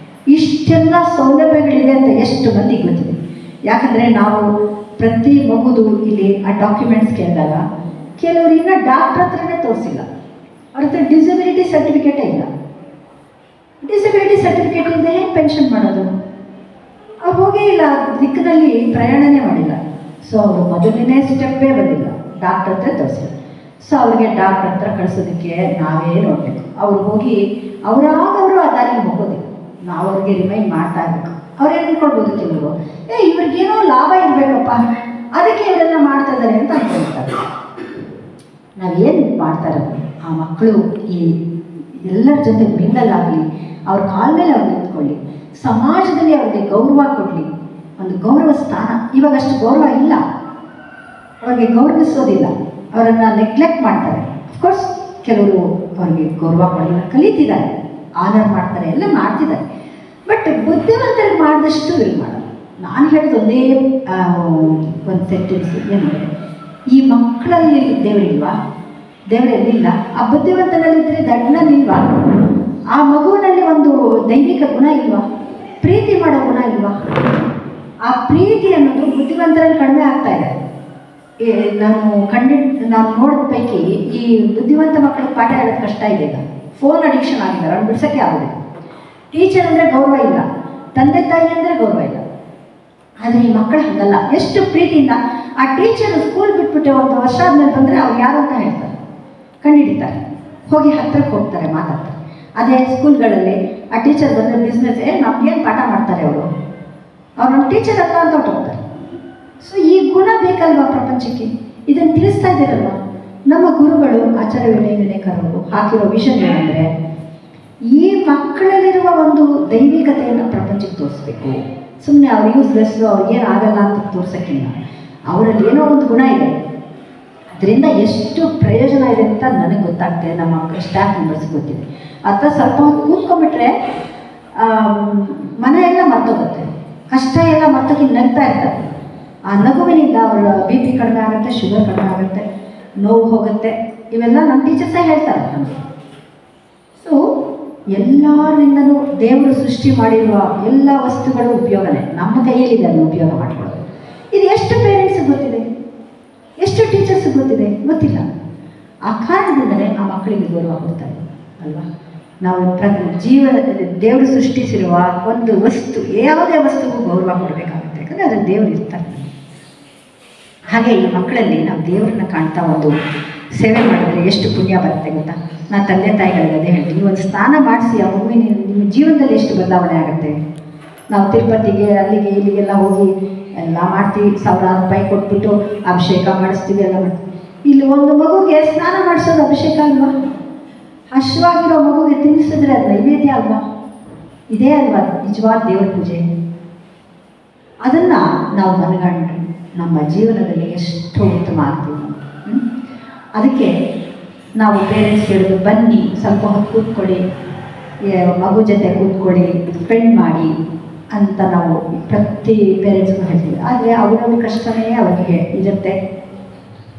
ಇಷ್ಟೆಲ್ಲ ಸೌಲಭ್ಯಗಳಿದೆ ಅಂತ ಎಷ್ಟು ಮಂದಿಗೆ ಗೊತ್ತಿದೆ? ಯಾಕಂದರೆ ನಾವು ಪ್ರತಿ ಮಗುದು ಇಲ್ಲಿ ಆ ಡಾಕ್ಯುಮೆಂಟ್ಸ್ ಕೇಳಿದಾಗ ಕೆಲವರು ಇನ್ನೂ ಡಾಕ್ಟ್ರ್ ಹತ್ರನೇ ತೋರಿಸಿಲ್ಲ, ಅವ್ರ ಹತ್ರ ಡಿಸಬಿಲಿಟಿ ಸರ್ಟಿಫಿಕೇಟೇ ಇಲ್ಲ. ಡಿಸಬಿಲಿಟಿ ಸರ್ಟಿಫಿಕೇಟ್ ಇಲ್ಲದೆ ಹೇಗೆ ಪೆನ್ಷನ್ ಮಾಡೋದು? ಅವ್ರು ಹೋಗೇ ಇಲ್ಲ, ದಿಕ್ಕದಲ್ಲಿ ಪ್ರಯಾಣನೇ ಮಾಡಿಲ್ಲ. ಸೊ ಅವರು ಮೊದಲನೇ ಸ್ಟೆಪ್ಪೇ ಬಂದಿಲ್ಲ, ಡಾಕ್ಟ್ರ್ ಹತ್ರ ತೋರಿಸಿಲ್ಲ. ಸೊ ಅವ್ರಿಗೆ ಡಾಕ್ಟ್ರ್ ಹತ್ರ ಕಳಿಸೋದಕ್ಕೆ ನಾವೇ ನೋಡಬೇಕು. ಅವ್ರು ಹೋಗಿ ಅವರಾಗವರು ಆ ದಾರಿಗೆ ಹೋಗೋದಿಲ್ಲ, ನಾವು ಅವ್ರಿಗೆ ರಿಮೈಂಡ್ ಮಾಡ್ತಾ ಇರಬೇಕು. ಅವ್ರು ಏನು ಅಂದ್ಕೊಳ್ಬೋದು ಕೆಲವರು, ಇವ್ರಿಗೇನೋ ಲಾಭ ಇರಬೇಕಪ್ಪ ಅದಕ್ಕೆ ಇವರೆಲ್ಲ ಮಾಡ್ತಾ ಇದ್ದಾರೆ ಅಂತ ಅಂದ್ಕೊಳ್ತಾರೆ. ನಾವೇನು ಮಾಡ್ತಾ ಇರೋದು, ಆ ಮಕ್ಕಳು ಈ ಎಲ್ಲರ ಜೊತೆ ಮಿಂಗಲ್ ಆಗಲಿ, ಅವ್ರ ಕಾಲ ಮೇಲೆ ಅವ್ರು ನಿಂತ್ಕೊಳ್ಳಿ, ಸಮಾಜದಲ್ಲಿ ಅವ್ರಿಗೆ ಗೌರವ ಕೊಡಲಿ, ಒಂದು ಗೌರವ ಸ್ಥಾನ. ಇವಾಗ ಅಷ್ಟು ಗೌರವ ಇಲ್ಲ, ಅವ್ರಿಗೆ ಗೌರವಿಸೋದಿಲ್ಲ, ಅವರನ್ನು ನೆಗ್ಲೆಕ್ಟ್ ಮಾಡ್ತಾರೆ. ಅಫ್ಕೋರ್ಸ್ ಕೆಲವರು ಅವ್ರಿಗೆ ಗೌರವ ಕೊಡೋದನ್ನ ಕಲಿತಿದ್ದಾರೆ, ಆನರ್ ಮಾಡ್ತಾರೆ, ಎಲ್ಲ ಮಾಡ್ತಿದ್ದಾರೆ. ಬಟ್ ಬುದ್ಧಿವಂತರಿಗೆ ಮಾಡಿದಷ್ಟು ಇವ್ರಿಗೆ ಮಾಡೋದು. ನಾನು ಹೇಳೋದು ಒಂದೇ ಒಂದು ಸೆಂಟೆನ್ಸ್ ಏನಂದರೆ, ಈ ಮಕ್ಕಳಲ್ಲಿ ದೇವರಿಲ್ವಾ? ದೇವರೆಲ್ಲಿಲ್ಲ? ಆ ಬುದ್ಧಿವಂತನಲ್ಲಿದ್ದರೆ ದಡ್ಡನಲ್ಲಿಲ್ವಾ? ಆ ಮಗುವಿನಲ್ಲಿ ಒಂದು ದೈವಿಕ ಗುಣ ಇಲ್ವಾ? ಪ್ರೀತಿ ಮಾಡೋ ಗುಣ ಇಲ್ವಾ? ಆ ಪ್ರೀತಿ ಅನ್ನೋದು ಬುದ್ಧಿವಂತರಲ್ಲಿ ಕಡಿಮೆ ಆಗ್ತಾ ಇದೆ. ನಾನು ನೋಡಿದ ಪೈಕಿ ಈ ಬುದ್ಧಿವಂತ ಮಕ್ಕಳಿಗೆ ಪಾಠ ಹೇಳೋದು ಕಷ್ಟ ಇದೆ. ಈಗ ಫೋನ್ ಅಡಿಕ್ಷನ್ ಆಗಿದ್ದಾರೆ, ಅವ್ರು ಬಿಡ್ಸೋಕ್ಕೆ ಆಗೋದಿಲ್ಲ. ಟೀಚರ್ ಅಂದರೆ ಗೌರವ ಇಲ್ಲ, ತಂದೆ ತಾಯಿ ಅಂದರೆ ಗೌರವ ಇಲ್ಲ. ಆದರೆ ಈ ಮಕ್ಕಳು ಹಾಗಲ್ಲ, ಎಷ್ಟು ಪ್ರೀತಿಯಿಂದ ಆ ಟೀಚರ್ ಸ್ಕೂಲ್ ಬಿಟ್ಬಿಟ್ಟು ಒಂದು ವರ್ಷ ಆದ್ಮೇಲೆ ಬಂದರೆ ಅವ್ರು ಯಾರು ಅಂತ ಹೇಳ್ತಾರೆ, ಕಂಡುಹಿಡಿತಾರೆ, ಹೋಗಿ ಹತ್ರಕ್ಕೆ ಹೋಗ್ತಾರೆ, ಮಾತಾಡ್ತಾರೆ. ಅದೇ ಸ್ಕೂಲ್ಗಳಲ್ಲಿ ಆ ಟೀಚರ್ ಬಂದರೆ ಬಿಸ್ನೆಸ್ ನಮ್ಗೇನು ಪಾಠ ಮಾಡ್ತಾರೆ ಅವರು ನಮ್ಮ ಟೀಚರ್ ಅಲ್ಲ ಅಂತ ಹೊಟ್ಟೋಗ್ತಾರೆ. ಸೊ ಈ ಗುಣ ಬೇಕಲ್ವಾ ಪ್ರಪಂಚಕ್ಕೆ? ಇದನ್ನು ತಿಳಿಸ್ತಾ ಇದ್ದೀರಲ್ವ ನಮ್ಮ ಗುರುಗಳು, ಆಚಾರ್ಯ ವಿನಯ ವಿನಯಕರವರು ಹಾಕಿರೋ ವಿಷನ್ ಏನಂದರೆ, ಈ ಮಕ್ಕಳಲ್ಲಿರುವ ಒಂದು ದೈವಿಕತೆಯನ್ನು ಪ್ರಪಂಚಕ್ಕೆ ತೋರಿಸ್ಬೇಕು. ಸುಮ್ಮನೆ ಅವ್ರು ಯೂಸ್ಲೆಸ್ಸು, ಅವ್ರಿಗೇನು ಆಗಲ್ಲ ಅಂತ ತೋರ್ಸೋಕ್ಕಿಲ್ಲ. ಅವರಲ್ಲಿ ಏನೋ ಒಂದು ಗುಣ ಇದೆ, ಅದರಿಂದ ಎಷ್ಟು ಪ್ರಯೋಜನ ಇದೆ ಅಂತ ನನಗೆ ಗೊತ್ತಾಗ್ತದೆ, ನಮ್ಮ ಸ್ಟಾಫ್ ಮೆಂಬರ್ಸ್ ಗೊತ್ತಿದೆ. ಅಥವಾ ಸ್ವಲ್ಪ ಹೊತ್ತು ಕೂತ್ಕೊಂಡ್ಬಿಟ್ರೆ ಮನೆಯೆಲ್ಲ ಮರ್ತೋಗುತ್ತೆ, ಕಷ್ಟ ಎಲ್ಲ ಮರ್ತೋಗಿ ನಗ್ತಾ ಇರ್ತಾರೆ. ಆ ನಗುವಿನಿಂದ ಅವರ BP ಕಡಿಮೆ ಆಗುತ್ತೆ, ಶುಗರ್ ಕಡಿಮೆ ಆಗುತ್ತೆ, ನೋವು ಹೋಗುತ್ತೆ. ಇವೆಲ್ಲ ನಮ್ಮ ಟೀಚರ್ಸೇ ಹೇಳ್ತಾರೆ ನಮಗೆ. ಸೊ ಎಲ್ಲರಿಂದಲೂ ದೇವರು ಸೃಷ್ಟಿ ಮಾಡಿರುವ ಎಲ್ಲ ವಸ್ತುಗಳು ಉಪಯೋಗನೇ, ನಮ್ಮ ಕೈಯಲ್ಲಿದೆ ಅದನ್ನು ಉಪಯೋಗ ಮಾಡಿಕೊಳ್ಳೋದು. ಇದು ಎಷ್ಟು ಪೇರೆಂಟ್ಸ್ಗೆ ಗೊತ್ತಿದೆ, ಎಷ್ಟು ಟೀಚರ್ಸ್ಗೆ ಗೊತ್ತಿದೆ? ಗೊತ್ತಿಲ್ಲ. ಆ ಕಾರಣದಿಂದಲೇ ಆ ಮಕ್ಕಳಿಗೆ ಗೌರವ ಕೊಡ್ತಾರೆ ಅಲ್ವಾ. ನಾವು ಜೀವನದಲ್ಲಿ ದೇವರು ಸೃಷ್ಟಿಸಿರುವ ಒಂದು ವಸ್ತು, ಯಾವುದೇ ವಸ್ತುಗೂ ಗೌರವ ಕೊಡಬೇಕಾಗುತ್ತೆ, ಯಾಕಂದರೆ ಅದರಲ್ಲಿ ದೇವರು ಇರ್ತಾರೆ. ಹಾಗೆ ಈ ಮಕ್ಕಳಲ್ಲಿ ನಾವು ದೇವರನ್ನ ಕಾಣ್ತಾ ಒಂದು ಸೇವೆ ಮಾಡಿದ್ರೆ ಎಷ್ಟು ಪುಣ್ಯ ಬರುತ್ತೆ ಗೊತ್ತಾ. ನಾನು ತಂದೆ ತಾಯಿಗಳಿಗೆ ಅದೇ ಹೇಳ್ತೀನಿ, ಒಂದು ಸ್ನಾನ ಮಾಡಿಸಿ ಆ ಮಗುವಿನ ನಿಮ್ಮ ಜೀವನದಲ್ಲಿ ಎಷ್ಟು ಬದಲಾವಣೆ ಆಗುತ್ತೆ. ನಾವು ತಿರುಪತಿಗೆ ಅಲ್ಲಿಗೆ ಇಲ್ಲಿಗೆಲ್ಲ ಹೋಗಿ ಎಲ್ಲ ಮಾಡ್ತೀವಿ, ಸಾವಿರಾರು ರೂಪಾಯಿ ಕೊಟ್ಬಿಟ್ಟು ಅಭಿಷೇಕ ಮಾಡಿಸ್ತೀವಿ, ಎಲ್ಲ ಮಾಡ್ತೀವಿ. ಇಲ್ಲಿ ಒಂದು ಮಗುಗೆ ಸ್ನಾನ ಮಾಡಿಸೋದು ಅಭಿಷೇಕ ಅಲ್ವಾ? ಹಶ್ವಾಗಿರೋ ಮಗುಗೆ ತಿನ್ನಿಸಿದ್ರೆ ಅದು ನೈವೇದ್ಯ ಅಲ್ವಾ? ಇದೇ ಅಲ್ವಾ ನಿಜವಾದ ದೇವರ ಪೂಜೆ? ಅದನ್ನು ನಾವು ಮನಗಂಡು ನಮ್ಮ ಜೀವನದಲ್ಲಿ ಎಷ್ಟು ಉತ್ತಮ ಆಗ್ತೀವಿ. ಅದಕ್ಕೆ ನಾವು ಪೇರೆಂಟ್ಸ್ ಹೇಳೋದು, ಬನ್ನಿ ಸ್ವಲ್ಪ ಹೊತ್ತು ಕೂತ್ಕೊಳ್ಳಿ, ಮಗು ಜೊತೆ ಕೂತ್ಕೊಳ್ಳಿ, ಸ್ಪೆಂಡ್ ಮಾಡಿ ಅಂತ ನಾವು ಪ್ರತಿ ಪೇರೆಂಟ್ಸ್ಗೂ ಹೇಳ್ತೀವಿ. ಆದರೆ ಅವರವ್ರ ಕಷ್ಟನೇ ಅವರಿಗೆ ಇರುತ್ತೆ.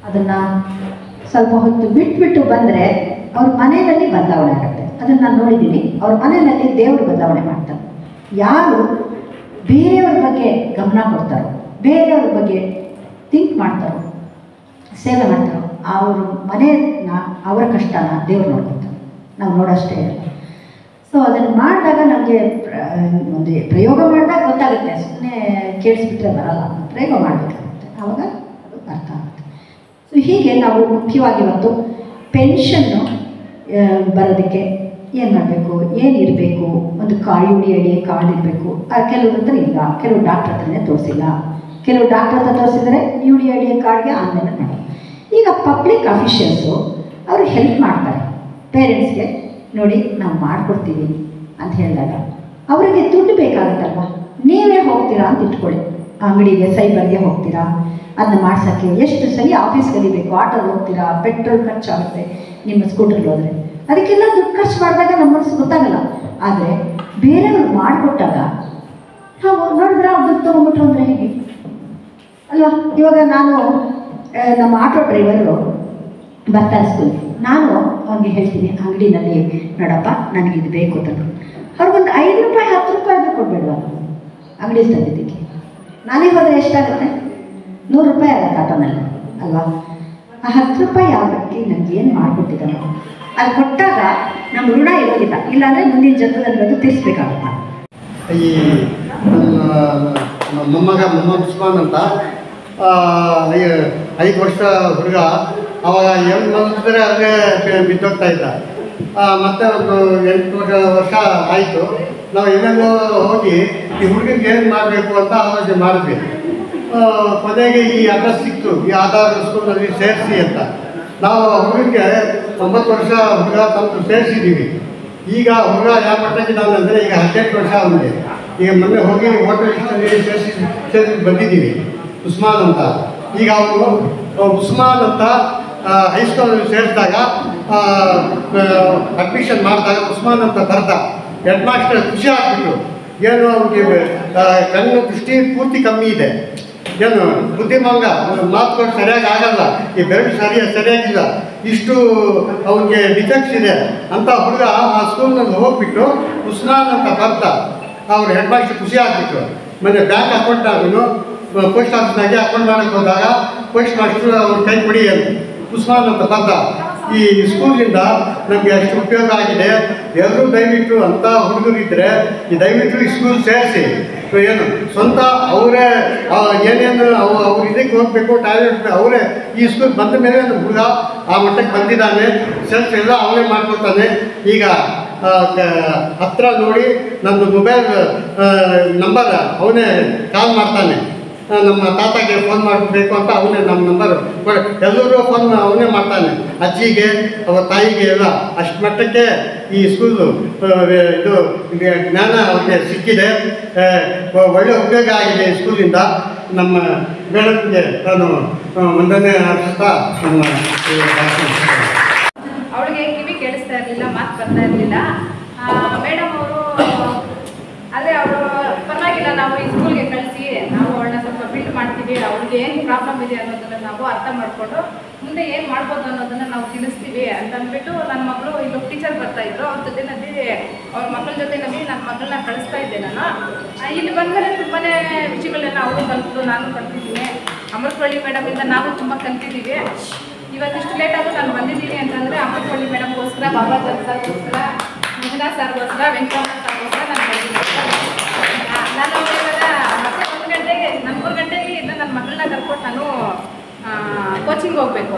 ಅದನ್ನು ಸ್ವಲ್ಪ ಹೊತ್ತು ಬಿಟ್ಬಿಟ್ಟು ಬಂದರೆ ಅವ್ರ ಮನೆಯಲ್ಲಿ ಬದಲಾವಣೆ ಆಗುತ್ತೆ. ಅದನ್ನು ನಾನು ನೋಡಿದ್ದೀನಿ. ಅವ್ರ ಮನೆಯಲ್ಲಿ ದೇವರು ಬದಲಾವಣೆ ಮಾಡ್ತಾರೆ. ಯಾರು ಬೇರೆಯವ್ರ ಬಗ್ಗೆ ಗಮನ ಕೊಡ್ತಾರೋ, ಬೇರೆಯವ್ರ ಬಗ್ಗೆ ಥಿಂಕ್ ಮಾಡ್ತಾರೋ, ಸೇವೆ ಮಾಡ್ತಾರೋ, ಅವ್ರ ಮನೆಯನ್ನ, ಅವರ ಕಷ್ಟನ ದೇವ್ರು ನೋಡ್ಕೊತಾರೆ. ನಾವು ನೋಡೋಷ್ಟೇ ಇಲ್ಲ. ಸೊ ಅದನ್ನು ಮಾಡಿದಾಗ ನಮಗೆ ಒಂದು ಪ್ರಯೋಗ ಮಾಡಿದಾಗ ಗೊತ್ತಾಗುತ್ತೆ. ಸುಮ್ಮನೆ ಕೇಳಿಸ್ಬಿಟ್ರೆ ಬರಲ್ಲ, ಪ್ರಯೋಗ ಮಾಡಬೇಕಾಗುತ್ತೆ, ಆವಾಗ ಅದು ಅರ್ಥ ಆಗುತ್ತೆ. ಸೊ ಹೀಗೆ ನಾವು ಮುಖ್ಯವಾಗಿ ಒಂದು ಪೆನ್ಷನ್ನು ಬರೋದಕ್ಕೆ ಏನು ಮಾಡಬೇಕು, ಏನಿರಬೇಕು, ಒಂದು UDID ಕಾರ್ಡ್ ಇರಬೇಕು. ಕೆಲವ್ರ ಹತ್ರ ಇಲ್ಲ, ಕೆಲವು ಡಾಕ್ಟ್ರ್ ಹತ್ರನೇ ತೋರಿಸಿಲ್ಲ, ಕೆಲವು ಡಾಕ್ಟ್ರ್ ಹತ್ರ ತೋರಿಸಿದರೆ UDID ಕಾರ್ಡ್ಗೆ ಆನ್ಲೈನ್ ಮಾಡೋದು. ಈಗ ಪಬ್ಲಿಕ್ ಅಫಿಷಿಯಲ್ಸು ಅವರು ಹೆಲ್ಪ್ ಮಾಡ್ತಾರೆ ಪೇರೆಂಟ್ಸ್ಗೆ. ನೋಡಿ ನಾವು ಮಾಡಿಕೊಡ್ತೀವಿ ಅಂತ ಹೇಳಿದಾಗ ಅವರಿಗೆ ದುಡ್ಡು ಬೇಕಾಗುತ್ತಲ್ವ. ನೀವೇ ಹೋಗ್ತೀರಾ ಅಂತ ಇಟ್ಕೊಳ್ಳಿ, ಅಂಗಡಿಗೆ ಸೈಬರ್ಗೆ ಹೋಗ್ತೀರಾ, ಅದನ್ನ ಮಾಡ್ಸೋಕ್ಕೆ ಎಷ್ಟು ಸರಿ ಆಫೀಸ್ ಕಲಿಬೇಕು, ಆಟೋಗೆ ಹೋಗ್ತೀರಾ, ಪೆಟ್ರೋಲ್ ಖರ್ಚಾಗುತ್ತೆ ನಿಮ್ಮ ಸ್ಕೂಟರ್ಗೆ ಹೋದರೆ. ಅದಕ್ಕೆಲ್ಲ ದುಡ್ಡು ಖರ್ಚು ಮಾಡಿದಾಗ ನಮ್ಮ ಮನಸ್ಸು ಗೊತ್ತಾಗಲ್ಲ. ಆದರೆ ಬೇರೆಯವ್ರು ಮಾಡಿಕೊಟ್ಟಾಗ ನಾವು ನೋಡಿದ್ರೆ ಅವ್ರು ದುಡ್ಡು ತೊಗೊಂಡ್ಬಿಟ್ರು ಅಂದರೆ ಹೇಗೆ ಅಲ್ವಾ. ಇವಾಗ ನಾನು ನಮ್ಮ ಆಟೋ ಡ್ರೈವರು ಬರ್ತಾರೆ ಸ್ಕೂಲ್ಗೆ, ನಾನು ಅವ್ನಿಗೆ ಹೇಳ್ತೀನಿ ಅಂಗಡಿನಲ್ಲಿ, ನೋಡಪ್ಪ ನನಗಿದು ಬೇಕು ತಂದು. ಅವ್ರಿಗೊಂದು 5 ರೂಪಾಯಿ 10 ರೂಪಾಯಿ ಆದರೂ ಕೊಡಬೇಡವಾ ಅಂಗಡಿ ತಂದಿದ್ದಕ್ಕೆ? ನಾನೇ ಹೋದರೆ ಎಷ್ಟಾಗುತ್ತೆ? 100 ರೂಪಾಯಿ ಆಗುತ್ತೆ ಆಟೋನಲ್ಲಿ ಅಲ್ವಾ. ಆ 10 ರೂಪಾಯಿ ಯಾವ ವ್ಯಕ್ತಿ ನನಗೆ ಏನು ಮಾಡಿಕೊಟ್ಟಿದ್ದಾನೋ ಅದು ಕೊಟ್ಟಾಗ ನಮ್ಮ ಋಣ ಇರೋದಿಲ್ಲ, ಇಲ್ಲಾಂದರೆ ಮುಂದಿನ ಜನ್ಮದಲ್ಲಿ ಅದು ತೀರಿಸ್ಬೇಕಾಗುತ್ತೆ. ಈ ಮೊಮ್ಮಗ ಉಸ್ಮಾನ್ ಅಂತ 5 ವರ್ಷ ಹುಡುಗ, ಅವಾಗ ಏನು ಮಲಗಿದ್ರೆ ಅಲ್ಲೇ ಬಿದ್ದೋಗ್ತಾ ಇದ್ದ. ಮತ್ತು ಒಂದು 8 ವರ್ಷ ಆಯಿತು. ನಾವು ಎಲ್ಲೆಲ್ಲೋ ಹೋಗಿ ಈ ಹುಡುಗಿಗೆ ಏನು ಮಾಡಬೇಕು ಅಂತ ಆಲೋಚನೆ ಮಾಡಿದ್ವಿ. ಕೊನೆಗೆ ಈ ಅಡ್ರೆಸ್ ಸಿಕ್ತು, ಈ ಆಧಾರ್ ಸ್ಕೂಲ್ನಲ್ಲಿ ಸೇರಿಸಿ ಅಂತ. ನಾವು ಹುಡುಗಿಗೆ 9 ವರ್ಷ ಹುಡುಗ ತಂದು ಸೇರಿಸಿದ್ದೀವಿ. ಈಗ ಹುಡುಗ ಯಾವ ಮಟ್ಟಕ್ಕಿದ್ದಾನೆ ಅಂದರೆ ಈಗ 18 ವರ್ಷ ಅವನಿಗೆ. ಈಗ ಮೊನ್ನೆ ಹೋಗಿ ಹೋಟೆಲ್ ಲಿಸ್ಟಲ್ಲಿ ಸೇರಿಸಿ ಬಂದಿದ್ದೀವಿ, ಉಸ್ಮಾನ್ ಅಂತ. ಈಗ ಅವನು ಉಸ್ಮಾನ್ ಅಂತ ಹೈಸ್ಕೂಲಲ್ಲಿ ಸೇರಿಸಿದಾಗ ಅಡ್ಮಿಷನ್ ಮಾಡಿದಾಗ ಉಸ್ಮಾನ್ ಅಂತ ಬರ್ದ. ಹೆಡ್ ಮಾಸ್ಟರ್ ಖುಷಿ ಆಗ್ಬಿಟ್ಟು, ಏನು ಅವ್ನಿಗೆ ಕಣ್ಣು ದೃಷ್ಟಿ ಪೂರ್ತಿ ಕಮ್ಮಿ ಇದೆ, ಏನು ಬುದ್ಧಿಮಂಗ, ಮಾತುಗಳು ಸರಿಯಾಗಿ ಆಗಲ್ಲ, ಈ ಬೆರಳು ಸರಿಯಾಗಿಲ್ಲ, ಇಷ್ಟು ಅವನಿಗೆ ಡಿಫೆಕ್ಟ್ಸ್ ಇದೆ ಅಂತ ಹುಡುಗ ಆ ಸ್ಕೂಲ್ನಲ್ಲಿ ಹೋಗ್ಬಿಟ್ಟು ಉಸ್ಮಾನ್ ಅಂತ ಬರ್ತ. ಅವ್ರು ಹೆಡ್ ಮಾಸ್ಟರ್ ಖುಷಿ ಆಗ್ಬಿಟ್ಟು ಮತ್ತು ಬ್ಯಾಂಕ್ ಅಕೌಂಟ್ನಾಗೂ ಪೋಸ್ಟ್ ಆಫೀಸ್ನಾಗೆ ಅಕೌಂಟ್ ಮಾಡೋಕ್ಕೆ ಹೋದಾಗ ಪೋಸ್ಟ್ ಮಾಸ್ಟರ್ ಅವ್ರ ಕೈ ಕೊಡಿ ಅಂತ ಉಸ್ಮಾನ್ ಅಂತ ಬರ್ತ. ಈ ಸ್ಕೂಲಿಂದ ನಮಗೆ ಅಷ್ಟು ಉಪಯೋಗ ಆಗಿದೆ. ಎಲ್ಲರೂ ದಯವಿಟ್ಟು ಅಂಥ ಹುಡುಗರಿದ್ದರೆ ಈ ದಯವಿಟ್ಟು ಈ ಸ್ಕೂಲ್ ಸೇರಿಸಿ. ಏನು ಸ್ವಂತ ಅವರೇ ಏನೇನು ಅವ್ರು ಇದಕ್ಕೆ ಹೋಗಬೇಕು, ಟಾಯ್ಲೆಟ್ ಅವರೇ ಈ ಸ್ಕೂಲ್ ಬಂದ ಮೇಲೆ ಹುಡುಗ ಆ ಮಟ್ಟಕ್ಕೆ ಬಂದಿದ್ದಾನೆ. ಸೆಲ್ಫ್ ಎಲ್ಲ ಅವನೇ ಮಾಡ್ಕೊಳ್ತಾನೆ. ಈಗ ಹತ್ರ ನೋಡಿ ನಂದು ಮೊಬೈಲ್ ನಂಬರ್ ಅವನೇ ಕಾಲ್ ಮಾಡ್ತಾನೆ. ನಮ್ಮ ತಾತಗೆ ಫೋನ್ ಮಾಡಬೇಕು ಅಂತ ಅವನೇ ನಮ್ಮ ನಂಬರ್ ಎಲ್ಲರೂ ಫೋನ್ ಅವನೇ ಮಾಡ್ತಾನೆ. ಅಜ್ಜಿಗೆ ಅವರ ತಾಯಿಗೆ ಎಲ್ಲ ಅಷ್ಟು ಮಟ್ಟಕ್ಕೆ ಈ ಸ್ಕೂಲು ಇದು ಜ್ಞಾನ ಅವ್ರಿಗೆ ಸಿಕ್ಕಿದೆ. ಒಳ್ಳೆ ಉಪಯೋಗ ಆಗಿದೆ ಈ ಸ್ಕೂಲಿಂದ. ನಮ್ಮ ಮೇಡಮ್ಗೆ ನಾನು ವಂದನೆ ಅರ್ಪಿಸ್ತಾ ನಮ್ಮ ಅವಳಿಗೆ ಕಿವಿ ಕೇಳಿಸ್ತಾ ಇರಲಿಲ್ಲ, ಮಾತು ಬರ್ತಾ ಇರಲಿಲ್ಲ. ಮೇಡಮ್ ಅವರು ಅದೇ ಅವರು ಪರವಾಗಿಲ್ಲ, ನಾವು ಈ ಸ್ಕೂಲ್ಗೆ ಕಳಿಸಿ ನಾವು ಅವಳನ್ನ ಸ್ವಲ್ಪ ಬಿಲ್ಡ್ ಮಾಡ್ತೀವಿ, ಅವ್ಳಿಗೆ ಏನು ಪ್ರಾಬ್ಲಮ್ ಇದೆ ಅನ್ನೋದನ್ನು ನಾವು ಅರ್ಥ ಮಾಡಿಕೊಂಡು ಮುಂದೆ ಏನು ಮಾಡ್ಬೋದು ಅನ್ನೋದನ್ನು ನಾವು ತಿಳಿಸ್ತೀವಿ ಅಂತ ಅಂದ್ಬಿಟ್ಟು ನನ್ನ ಮಗಳು ಇಲ್ಲೊಬ್ಬ ಟೀಚರ್ ಬರ್ತಾಯಿದ್ರು, ಅವ್ರ ಜೊತೆನಲ್ಲಿ ಅವ್ರ ಮಕ್ಕಳ ಜೊತೆನಲ್ಲಿ ನನ್ನ ಮಗಳನ್ನ ಕಳಿಸ್ತಾ ಇದ್ದೆ ನಾನು. ಇಲ್ಲಿ ಬಂದಮೇಲೆ ತುಂಬಾ ವಿಷಯಗಳನ್ನೆಲ್ಲ ಅವರು ಕಲಿತು ನಾನು ಕಲ್ತಿದ್ದೀನಿ. ಅಮೃತವಳ್ಳಿ ಮೇಡಮಿಂದ ನಾವು ತುಂಬ ಕಲ್ತಿದ್ದೀವಿ. ಇವತ್ತಿಷ್ಟು ಲೇಟಾಗೂ ನಾನು ಬಂದಿದ್ದೀನಿ ಅಂತಂದರೆ ಅಮೃತವಳ್ಳಿ ಮೇಡಮ್ಗೋಸ್ಕರ, ಬಾಬಾ ಸರ್ಗೋಸ್ಕರ, ಮುಗಿನಾ ಸರ್ಗೋಸ್ಕರ, ವೆಂಕಟರಮಣ ಸರ್ಗೋಸ್ಕರ ನಾನು ಬಂದಿದ್ದೀನಿ. ನಾನು ಇವಾಗ ಮತ್ತೆ 1 ಗಂಟೆಗೆ, ನಾನು 3 ಗಂಟೆಗೆ ಇನ್ನು ನನ್ನ ಮಗಳನ್ನ ಕರ್ಕೊಂಡು ನಾನು ಕೋಚಿಂಗ್ ಹೋಗಬೇಕು.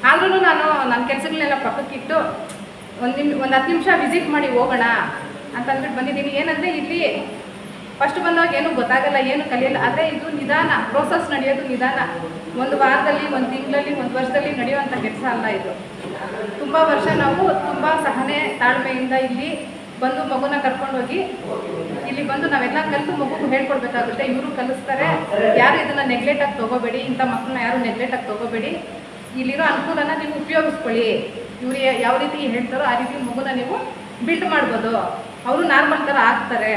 ಆದ್ರೂ ನಾನು ನನ್ನ ಕೆಲಸಗಳನ್ನೆಲ್ಲ ಪಕ್ಕಕ್ಕಿಟ್ಟು ಒಂದು 10 ನಿಮಿಷ ವಿಸಿಟ್ ಮಾಡಿ ಹೋಗೋಣ ಅಂತ ಅಂದ್ಬಿಟ್ಟು ಬಂದಿದ್ದೀನಿ. ಏನಂದರೆ ಇಲ್ಲಿ ಫಸ್ಟ್ ಬಂದಾಗ ಏನೂ ಗೊತ್ತಾಗಲ್ಲ, ಏನು ಕಲಿಯಲ್ಲ. ಆದರೆ ಇದು ನಿಧಾನ, ಪ್ರೋಸೆಸ್ ನಡೆಯೋದು ನಿಧಾನ. 1 ವಾರದಲ್ಲಿ, 1 ತಿಂಗಳಲ್ಲಿ, 1 ವರ್ಷದಲ್ಲಿ ನಡೆಯುವಂಥ ಕೆಲಸ ಅಲ್ಲ ಇದು. ತುಂಬ ವರ್ಷ ನಾವು ತುಂಬ ಸಹನೆ ತಾಳ್ಮೆಯಿಂದ ಇಲ್ಲಿ ಬಂದು ಮಗುನ ಕರ್ಕೊಂಡೋಗಿ ಇಲ್ಲಿ ಬಂದು ನಾವೆಲ್ಲ ಕಲಿತು ಮಗುಗೂ ಹೇಳ್ಕೊಡ್ಬೇಕಾಗುತ್ತೆ. ಇವರು ಕಲಿಸ್ತಾರೆ. ಯಾರು ಇದನ್ನು ನೆಗ್ಲೆಕ್ಟಾಗಿ ತೊಗೋಬೇಡಿ, ಇಂಥ ಮಕ್ಕಳನ್ನ ಯಾರು ನೆಗ್ಲೆಕ್ಟಾಗಿ ತೊಗೋಬೇಡಿ. ಇಲ್ಲಿರೋ ಅನುಕೂಲನ ನೀವು ಉಪಯೋಗಿಸ್ಕೊಳ್ಳಿ. ಇವರು ಯಾವ ರೀತಿ ಹೇಳ್ತಾರೋ ಆ ರೀತಿ ಮಗುನ ನೀವು ಬಿಲ್ಡ್ ಮಾಡ್ಬೋದು. ಅವರು ನಾರ್ಮಲ್ ಥರ ಆಗ್ತಾರೆ.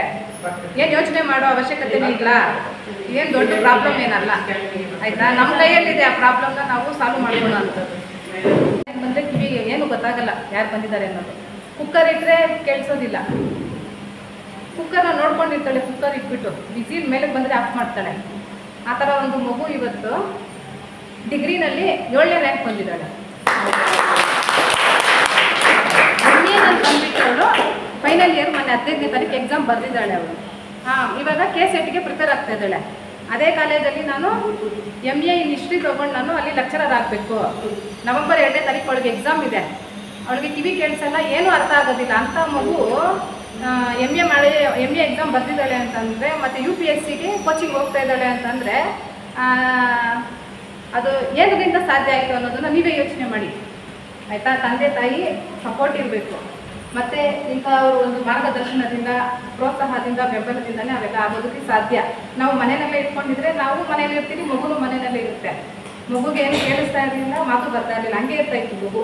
ಏನು ಯೋಚನೆ ಮಾಡೋ ಅವಶ್ಯಕತೆನೇ ಇಲ್ಲ. ಏನು ದೊಡ್ಡ ಪ್ರಾಬ್ಲಮ್ ಏನಲ್ಲ, ಆಯಿತಾ? ನಮ್ಮ ಕೈಯಲ್ಲಿದೆ ಆ ಪ್ರಾಬ್ಲಮ್ನ ನಾವು ಸಾಲ್ವ್ ಮಾಡ್ಕೊಳ್ಳೋ ಅಂಥದ್ದು. ಬಂದರೆ ಕಿವಿಗೆ ಏನು ಗೊತ್ತಾಗಲ್ಲ ಯಾರು ಬಂದಿದ್ದಾರೆ ಅನ್ನೋದು. ಕುಕ್ಕರ್ ಇಟ್ಟರೆ ಕೇಳಿಸೋದಿಲ್ಲ. ಕುಕ್ಕರ್ನ ನೋಡ್ಕೊಂಡಿರ್ತಾಳೆ, ಕುಕ್ಕರ್ ಇಟ್ಬಿಟ್ಟು ಬಿಸಿಲ್ ಮೇಲೆ ಬಂದರೆ ಆಫ್ ಮಾಡ್ತಾಳೆ. ಆ ಥರ ಒಂದು ಮಗು ಇವತ್ತು ಡಿಗ್ರಿನಲ್ಲಿ 7ನೇ ರ್ಯಾಂಕ್ ಬಂದಿದ್ದಾಳೆ. ಇನ್ನೇನಂತ ಬಂದ್ಬಿಟ್ಟು ಅವಳು ಫೈನಲ್ ಇಯರ್ ಮೊನ್ನೆ 15ನೇ ತಾರೀಕು ಎಕ್ಸಾಮ್ ಬರೆದಿದ್ದಾಳೆ ಅವಳು. ಇವಾಗ KCETಗೆ ಪ್ರಿಪೇರ್ ಆಗ್ತಾ ಇದ್ದಾಳೆ. ಅದೇ ಕಾಲೇಜಲ್ಲಿ ನಾನು MA ಇನ್ ಹಿಸ್ಟ್ರಿ ತೊಗೊಂಡು ನಾನು ಅಲ್ಲಿ ಲೆಕ್ಚರರ್ ಆಗಬೇಕು. ನವೆಂಬರ್ 2ನೇ ತಾರೀಕು ಅವಳಿಗೆ ಎಕ್ಸಾಮ್ ಇದೆ. ಅವಳಿಗೆ ಕಿವಿ ಕೇಳಿಸಲ್ಲ, ಏನೂ ಅರ್ಥ ಆಗೋದಿಲ್ಲ. ಅಂಥ ಮಗು MA ಎಕ್ಸಾಮ್ ಬರ್ತಿದ್ದಾಳೆ ಅಂತಂದರೆ, ಮತ್ತು UPSCಗೆ ಕೋಚಿಂಗ್ ಹೋಗ್ತಾ ಇದ್ದಾಳೆ ಅಂತಂದರೆ ಅದು ಏನರಿಂದ ಸಾಧ್ಯ ಆಯಿತು ಅನ್ನೋದನ್ನು ನೀವೇ ಯೋಚನೆ ಮಾಡಿ, ಆಯಿತಾ? ತಂದೆ ತಾಯಿ ಸಪೋರ್ಟ್ ಇರಬೇಕು. ಮತ್ತು ಇಂಥವ್ರು ಒಂದು ಮಾರ್ಗದರ್ಶನದಿಂದ, ಪ್ರೋತ್ಸಾಹದಿಂದ, ಬೆಂಬಲದಿಂದನೇ ಅವೆಲ್ಲ ಆಗೋದಕ್ಕೆ ಸಾಧ್ಯ. ನಾವು ಮನೆಯಲ್ಲೇ ಇಟ್ಕೊಂಡಿದ್ರೆ ನಾವು ಮನೇಲಿ ಇರ್ತೀವಿ, ಮಗುನು ಮನೆಯಲ್ಲೇ ಇರುತ್ತೆ. ಮಗುಗೆ ಏನು ಕೇಳಿಸ್ತಾ ಇರಲಿಲ್ಲ, ಮಾತು ಬರ್ತಾ ಇರಲಿಲ್ಲ, ಹಂಗೆ ಇರ್ತಾ ಇತ್ತು ಮಗು.